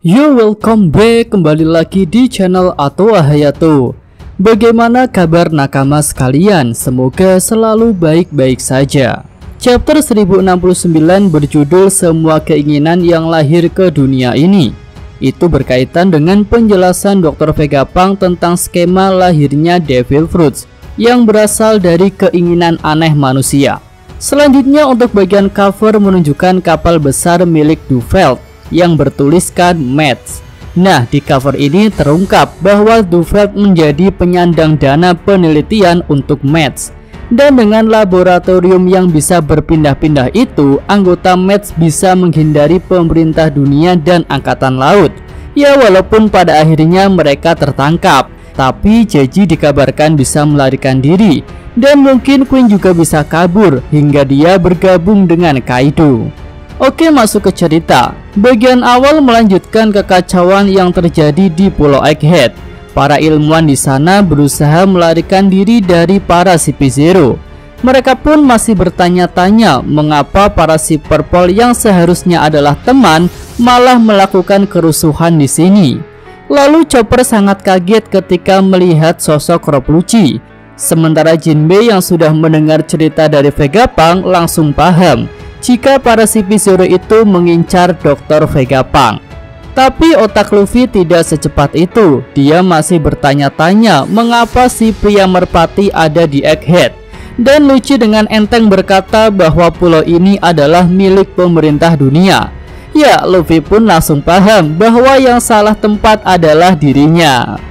Welcome back, kembali lagi di channel Atwa Hayato. Bagaimana kabar nakama sekalian? Semoga selalu baik-baik saja. Chapter 1069 berjudul Semua Keinginan yang Lahir ke Dunia Ini. Itu berkaitan dengan penjelasan Dr. Vegapunk tentang skema lahirnya Devil Fruits yang berasal dari keinginan aneh manusia. Selanjutnya untuk bagian cover menunjukkan kapal besar milik Duveld yang bertuliskan Mets. Nah, di cover ini terungkap bahwa Duveld menjadi penyandang dana penelitian untuk Mets. Dan dengan laboratorium yang bisa berpindah-pindah itu, anggota Mets bisa menghindari pemerintah dunia dan angkatan laut. Ya, walaupun pada akhirnya mereka tertangkap, tapi Jeji dikabarkan bisa melarikan diri. Dan mungkin Queen juga bisa kabur hingga dia bergabung dengan Kaido. Oke, masuk ke cerita. Bagian awal melanjutkan kekacauan yang terjadi di Pulau Egghead. Para ilmuwan di sana berusaha melarikan diri dari para CP0. Mereka pun masih bertanya-tanya mengapa para si Purple yang seharusnya adalah teman malah melakukan kerusuhan di sini. Lalu Chopper sangat kaget ketika melihat sosok Rob Lucci. Sementara Jinbei yang sudah mendengar cerita dari Vegapunk langsung paham jika para CP0 itu mengincar Dr. Vegapunk. Tapi otak Luffy tidak secepat itu. Dia masih bertanya-tanya mengapa si pria merpati ada di Egghead. Dan Lucci dengan enteng berkata bahwa pulau ini adalah milik pemerintah dunia. Ya, Luffy pun langsung paham bahwa yang salah tempat adalah dirinya.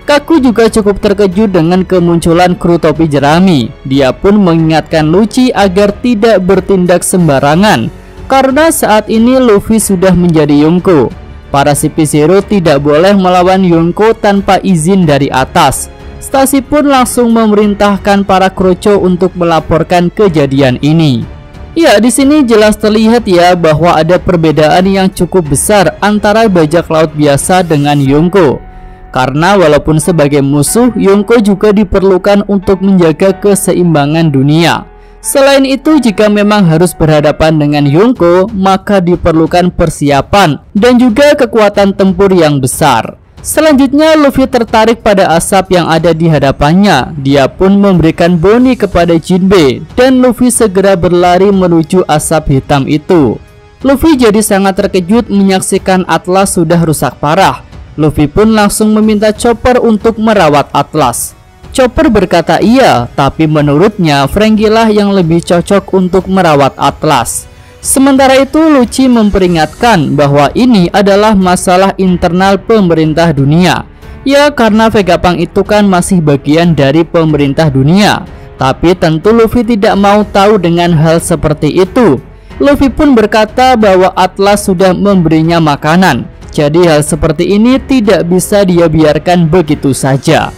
Kaku juga cukup terkejut dengan kemunculan kru topi jerami. Dia pun mengingatkan Lucci agar tidak bertindak sembarangan, karena saat ini Luffy sudah menjadi Yonko. Para CP0 tidak boleh melawan Yonko tanpa izin dari atas. Stasi pun langsung memerintahkan para Kroco untuk melaporkan kejadian ini. Ya, di sini jelas terlihat ya bahwa ada perbedaan yang cukup besar antara bajak laut biasa dengan Yonko. Karena walaupun sebagai musuh, Yonko juga diperlukan untuk menjaga keseimbangan dunia. Selain itu, jika memang harus berhadapan dengan Yonko, maka diperlukan persiapan dan juga kekuatan tempur yang besar. Selanjutnya, Luffy tertarik pada asap yang ada di hadapannya. Dia pun memberikan boni kepada Jinbei, dan Luffy segera berlari menuju asap hitam itu. Luffy jadi sangat terkejut menyaksikan Atlas sudah rusak parah. Luffy pun langsung meminta Chopper untuk merawat Atlas. Chopper berkata iya, tapi menurutnya Franky lah yang lebih cocok untuk merawat Atlas. Sementara itu Lucci memperingatkan bahwa ini adalah masalah internal pemerintah dunia. Ya, karena Vegapunk itu kan masih bagian dari pemerintah dunia. Tapi tentu Luffy tidak mau tahu dengan hal seperti itu. Luffy pun berkata bahwa Atlas sudah memberinya makanan. Jadi hal seperti ini tidak bisa dia biarkan begitu saja.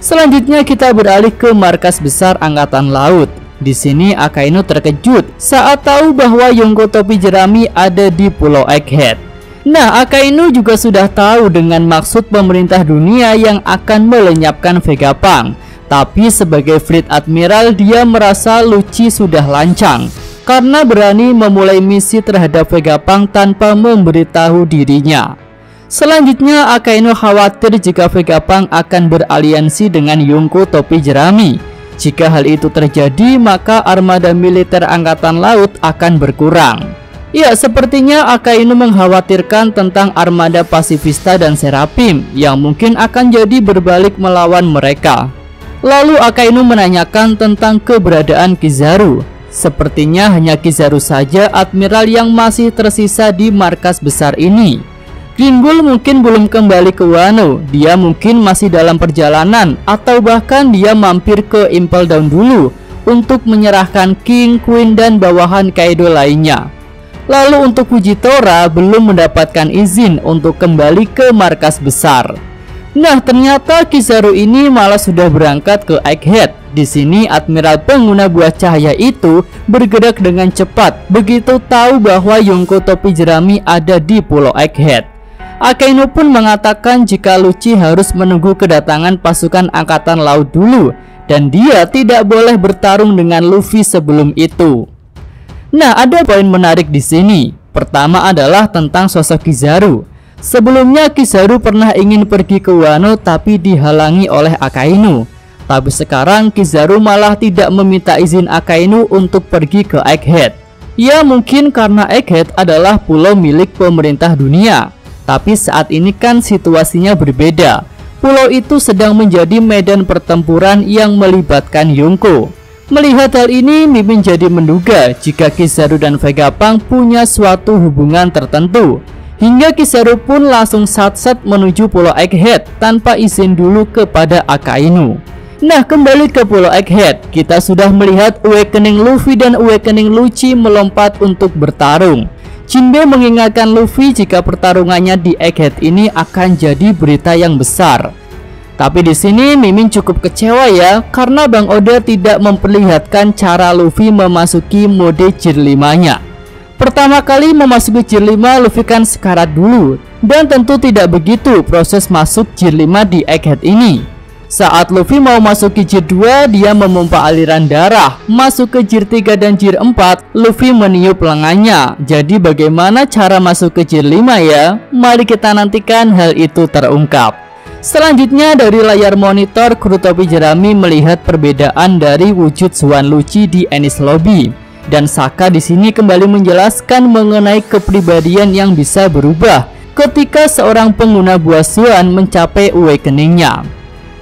Selanjutnya kita beralih ke markas besar angkatan laut. Di sini Akainu terkejut saat tahu bahwa Yonko topi jerami ada di Pulau Egghead. Nah, Akainu juga sudah tahu dengan maksud pemerintah dunia yang akan melenyapkan Vegapunk. Tapi sebagai Fleet Admiral dia merasa Lucci sudah lancang karena berani memulai misi terhadap Vegapunk tanpa memberitahu dirinya. Selanjutnya Akainu khawatir jika Vegapunk akan beraliansi dengan Yonko topi jerami. Jika hal itu terjadi, maka armada militer angkatan laut akan berkurang. Ya, sepertinya Akainu mengkhawatirkan tentang armada Pasifista dan Seraphim yang mungkin akan jadi berbalik melawan mereka. Lalu Akainu menanyakan tentang keberadaan Kizaru. Sepertinya hanya Kizaru saja admiral yang masih tersisa di markas besar ini. Green Bull mungkin belum kembali ke Wano. Dia mungkin masih dalam perjalanan, atau bahkan dia mampir ke Impel Down dulu untuk menyerahkan King, Queen, dan bawahan Kaido lainnya. Lalu untuk Fujitora belum mendapatkan izin untuk kembali ke markas besar. Nah, ternyata Kizaru ini malah sudah berangkat ke Egghead. Di sini admiral pengguna buah cahaya itu bergerak dengan cepat begitu tahu bahwa Yonko topi jerami ada di Pulau Egghead. Akainu pun mengatakan jika Lucci harus menunggu kedatangan pasukan angkatan laut dulu dan dia tidak boleh bertarung dengan Luffy sebelum itu. Nah, ada poin menarik di sini. Pertama adalah tentang sosok Kizaru. Sebelumnya Kizaru pernah ingin pergi ke Wano tapi dihalangi oleh Akainu. Tapi sekarang Kizaru malah tidak meminta izin Akainu untuk pergi ke Egghead. Ya mungkin karena Egghead adalah pulau milik pemerintah dunia. Tapi saat ini kan situasinya berbeda. Pulau itu sedang menjadi medan pertempuran yang melibatkan Yonko. Melihat hal ini, Mimin jadi menduga jika Kizaru dan Vegapunk punya suatu hubungan tertentu. Hingga Kizaru pun langsung sat-sat menuju Pulau Egghead tanpa izin dulu kepada Akainu. Nah, kembali ke Pulau Egghead, kita sudah melihat Awakening Luffy dan Awakening Lucci melompat untuk bertarung. Jinbe mengingatkan Luffy jika pertarungannya di Egghead ini akan jadi berita yang besar. Tapi di sini Mimin cukup kecewa ya, karena Bang Oda tidak memperlihatkan cara Luffy memasuki mode Gear 5-nya. Pertama kali memasuki Gear 5, Luffy kan sekarat dulu, dan tentu tidak begitu proses masuk Gear 5 di Egghead ini. Saat Luffy mau masuk ke Gear 2, dia memompa aliran darah. Masuk ke Gear 3 dan Gear 4, Luffy meniup lengannya. Jadi bagaimana cara masuk ke Gear 5 ya? Mari kita nantikan hal itu terungkap. Selanjutnya dari layar monitor, kru topi jerami melihat perbedaan dari wujud Swan Lucci di Enies Lobby. Dan Saka di sini kembali menjelaskan mengenai kepribadian yang bisa berubah ketika seorang pengguna buah Swan mencapai awakening-nya.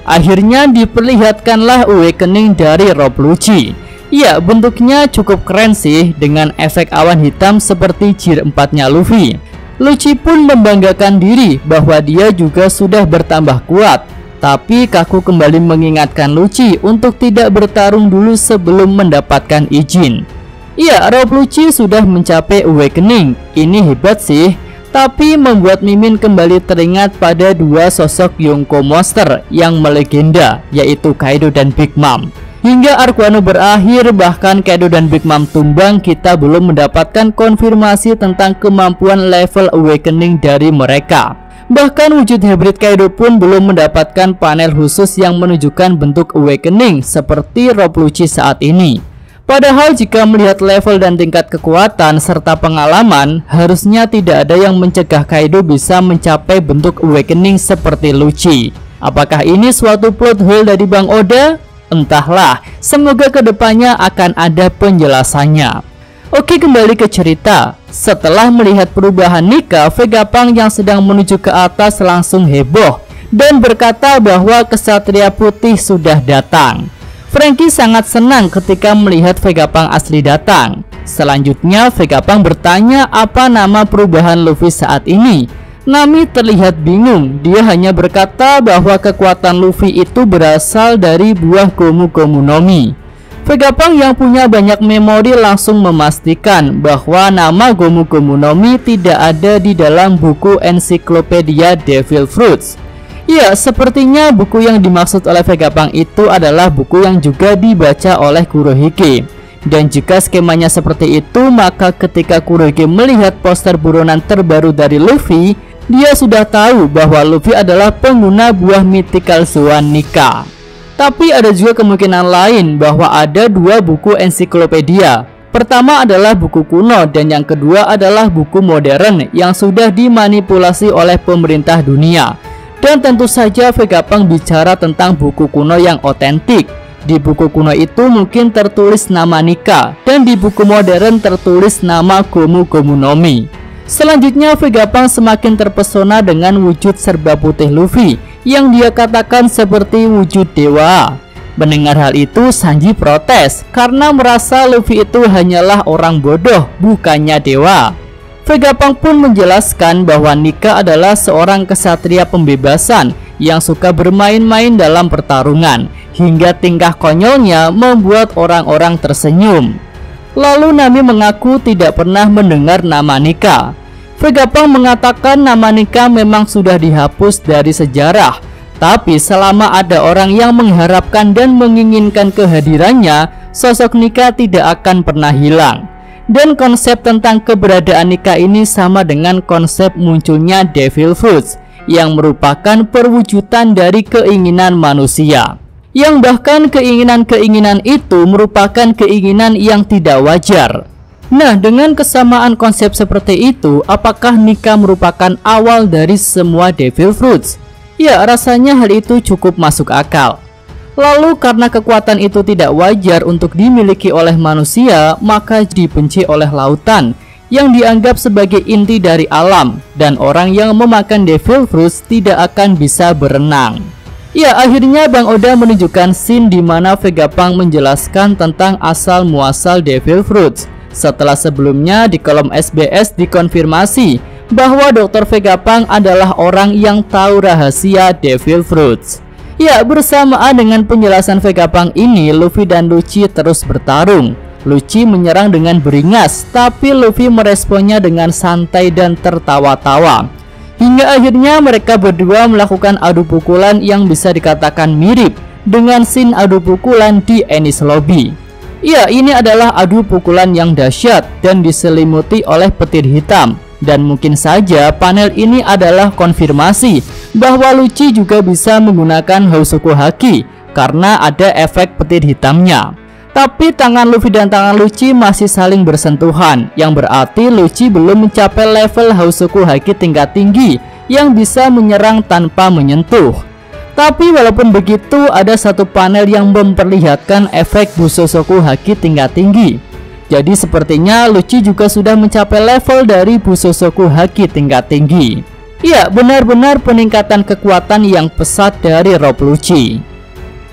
Akhirnya diperlihatkanlah awakening dari Rob Lucci. Ya, bentuknya cukup keren sih dengan efek awan hitam seperti Gear 4-nya Luffy. Lucci pun membanggakan diri bahwa dia juga sudah bertambah kuat. Tapi Kaku kembali mengingatkan Lucci untuk tidak bertarung dulu sebelum mendapatkan izin. Ya, Rob Lucci sudah mencapai awakening. Ini hebat sih. Tapi membuat Mimin kembali teringat pada dua sosok Yonko monster yang melegenda, yaitu Kaido dan Big Mom. Hingga arc Wano berakhir, bahkan Kaido dan Big Mom tumbang, kita belum mendapatkan konfirmasi tentang kemampuan level awakening dari mereka. Bahkan wujud hybrid Kaido pun belum mendapatkan panel khusus yang menunjukkan bentuk awakening seperti Rob Lucci saat ini. Padahal jika melihat level dan tingkat kekuatan serta pengalaman, harusnya tidak ada yang mencegah Kaido bisa mencapai bentuk awakening seperti Lucci. Apakah ini suatu plot hole dari Bang Oda? Entahlah, semoga kedepannya akan ada penjelasannya. Oke, kembali ke cerita. Setelah melihat perubahan Nika, Vegapunk yang sedang menuju ke atas langsung heboh dan berkata bahwa Kesatria Putih sudah datang. Franky sangat senang ketika melihat Vegapunk asli datang. Selanjutnya Vegapunk bertanya apa nama perubahan Luffy saat ini. Nami terlihat bingung. Dia hanya berkata bahwa kekuatan Luffy itu berasal dari buah Gomu Gomu no Mi. Vegapunk yang punya banyak memori langsung memastikan bahwa nama Gomu Gomu no Mi tidak ada di dalam buku ensiklopedia Devil Fruits. Ya, sepertinya buku yang dimaksud oleh Vegapunk itu adalah buku yang juga dibaca oleh Kurohige. Dan jika skemanya seperti itu, maka ketika Kurohige melihat poster buronan terbaru dari Luffy, dia sudah tahu bahwa Luffy adalah pengguna buah mythical Zoan Nika. Tapi ada juga kemungkinan lain bahwa ada dua buku ensiklopedia. Pertama adalah buku kuno dan yang kedua adalah buku modern yang sudah dimanipulasi oleh pemerintah dunia. Dan tentu saja Vegapunk bicara tentang buku kuno yang otentik. Di buku kuno itu mungkin tertulis nama Nika dan di buku modern tertulis nama Gomu Gomu no Mi. Selanjutnya Vegapunk semakin terpesona dengan wujud serba putih Luffy yang dia katakan seperti wujud dewa. Mendengar hal itu, Sanji protes karena merasa Luffy itu hanyalah orang bodoh, bukannya dewa. Vegapunk pun menjelaskan bahwa Nika adalah seorang kesatria pembebasan yang suka bermain-main dalam pertarungan, hingga tingkah konyolnya membuat orang-orang tersenyum. Lalu Nami mengaku tidak pernah mendengar nama Nika. Vegapunk mengatakan nama Nika memang sudah dihapus dari sejarah, tapi selama ada orang yang mengharapkan dan menginginkan kehadirannya, sosok Nika tidak akan pernah hilang. Dan konsep tentang keberadaan Nika ini sama dengan konsep munculnya Devil Fruits, yang merupakan perwujudan dari keinginan manusia. Yang bahkan keinginan-keinginan itu merupakan keinginan yang tidak wajar. Nah, dengan kesamaan konsep seperti itu, apakah Nika merupakan awal dari semua Devil Fruits? Ya, rasanya hal itu cukup masuk akal. Lalu karena kekuatan itu tidak wajar untuk dimiliki oleh manusia, maka dibenci oleh lautan yang dianggap sebagai inti dari alam, dan orang yang memakan Devil Fruits tidak akan bisa berenang. Ya, akhirnya Bang Oda menunjukkan scene di mana Vegapunk menjelaskan tentang asal muasal Devil Fruits. Setelah sebelumnya di kolom SBS dikonfirmasi bahwa Dr. Vegapunk adalah orang yang tahu rahasia Devil Fruits. Ya, bersamaan dengan penjelasan Vegapunk ini, Luffy dan Lucci terus bertarung. Lucci menyerang dengan beringas, tapi Luffy meresponnya dengan santai dan tertawa-tawa. Hingga akhirnya mereka berdua melakukan adu pukulan yang bisa dikatakan mirip dengan scene adu pukulan di Enies Lobby. Ya, ini adalah adu pukulan yang dahsyat dan diselimuti oleh petir hitam. Dan mungkin saja panel ini adalah konfirmasi bahwa Lucci juga bisa menggunakan Housoku Haki karena ada efek petir hitamnya. Tapi tangan Luffy dan tangan Lucci masih saling bersentuhan, yang berarti Lucci belum mencapai level Housoku Haki tingkat tinggi yang bisa menyerang tanpa menyentuh. Tapi walaupun begitu, ada satu panel yang memperlihatkan efek Bussosoku Haki tingkat tinggi. Jadi sepertinya Lucci juga sudah mencapai level dari Bussosoku Haki tingkat tinggi. Ya, benar-benar peningkatan kekuatan yang pesat dari Rob Lucci.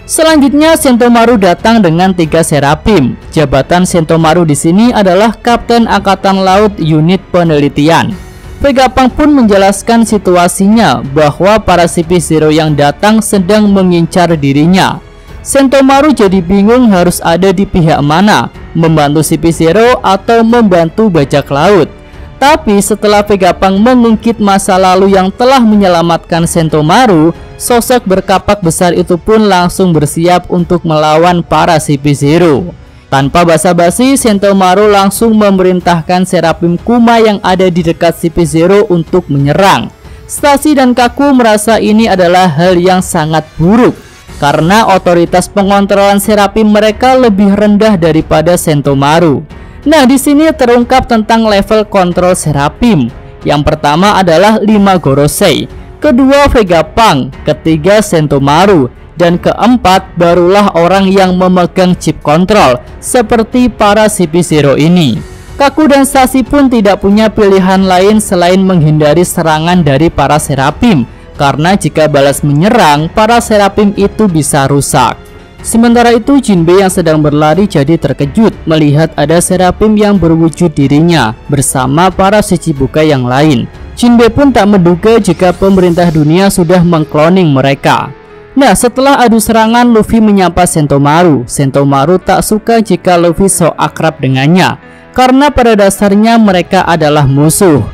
Selanjutnya Sentomaru datang dengan 3 Seraphim. Jabatan Sentomaru di sini adalah Kapten Angkatan Laut Unit Penelitian. Vegapunk pun menjelaskan situasinya bahwa para CP0 yang datang sedang mengincar dirinya. Sentomaru jadi bingung harus ada di pihak mana, membantu CP0 atau membantu bajak laut. Tapi setelah Vegapunk mengungkit masa lalu yang telah menyelamatkan Sentomaru, sosok berkapak besar itu pun langsung bersiap untuk melawan para CP0. Tanpa basa-basi, Sentomaru langsung memerintahkan Seraphim Kuma yang ada di dekat CP0 untuk menyerang. Stacy dan Kaku merasa ini adalah hal yang sangat buruk karena otoritas pengontrolan Seraphim mereka lebih rendah daripada Sentomaru. Nah, di sini terungkap tentang level kontrol Seraphim. Yang pertama adalah 5 Gorosei, kedua Vegapunk, ketiga Sentomaru, dan keempat barulah orang yang memegang chip kontrol seperti para CP0 ini. Kaku dan Stacy pun tidak punya pilihan lain selain menghindari serangan dari para Seraphim, karena jika balas menyerang, para Seraphim itu bisa rusak. Sementara itu Jinbe yang sedang berlari jadi terkejut melihat ada Seraphim yang berwujud dirinya bersama para Shichibukai yang lain. Jinbe pun tak menduga jika pemerintah dunia sudah mengkloning mereka. Nah, setelah adu serangan, Luffy menyapa Sentomaru. Sentomaru tak suka jika Luffy so akrab dengannya, karena pada dasarnya mereka adalah musuh.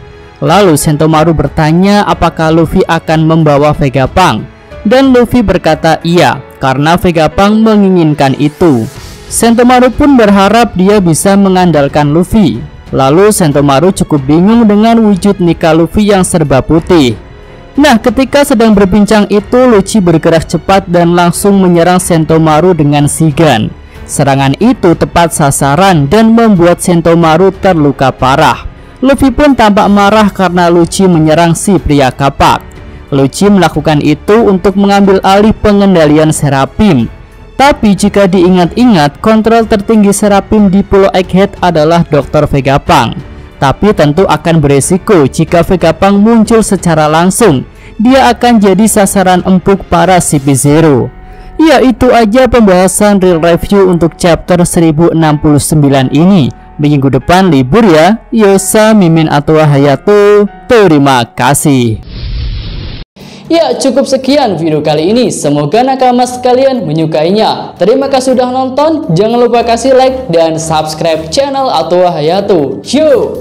Lalu Sentomaru bertanya apakah Luffy akan membawa Vegapunk, dan Luffy berkata iya, karena Vegapunk menginginkan itu. Sentomaru pun berharap dia bisa mengandalkan Luffy. Lalu Sentomaru cukup bingung dengan wujud Nika Luffy yang serba putih. Nah, ketika sedang berbincang itu, Lucci bergerak cepat dan langsung menyerang Sentomaru dengan Shigan. Serangan itu tepat sasaran dan membuat Sentomaru terluka parah. Luffy pun tampak marah karena Lucci menyerang si pria kapak. Lucci melakukan itu untuk mengambil alih pengendalian Seraphim. Tapi jika diingat-ingat, kontrol tertinggi Seraphim di Pulau Egghead adalah Dr. Vegapunk. Tapi tentu akan beresiko jika Vegapunk muncul secara langsung. Dia akan jadi sasaran empuk para CP0. Ya, itu aja pembahasan real review untuk chapter 1069 ini. Minggu depan libur ya. Yosa Mimin atau Hayato. Terima kasih. Ya, cukup sekian video kali ini. Semoga nakama sekalian menyukainya. Terima kasih sudah nonton. Jangan lupa kasih like dan subscribe channel Atwa Hayato. Yo!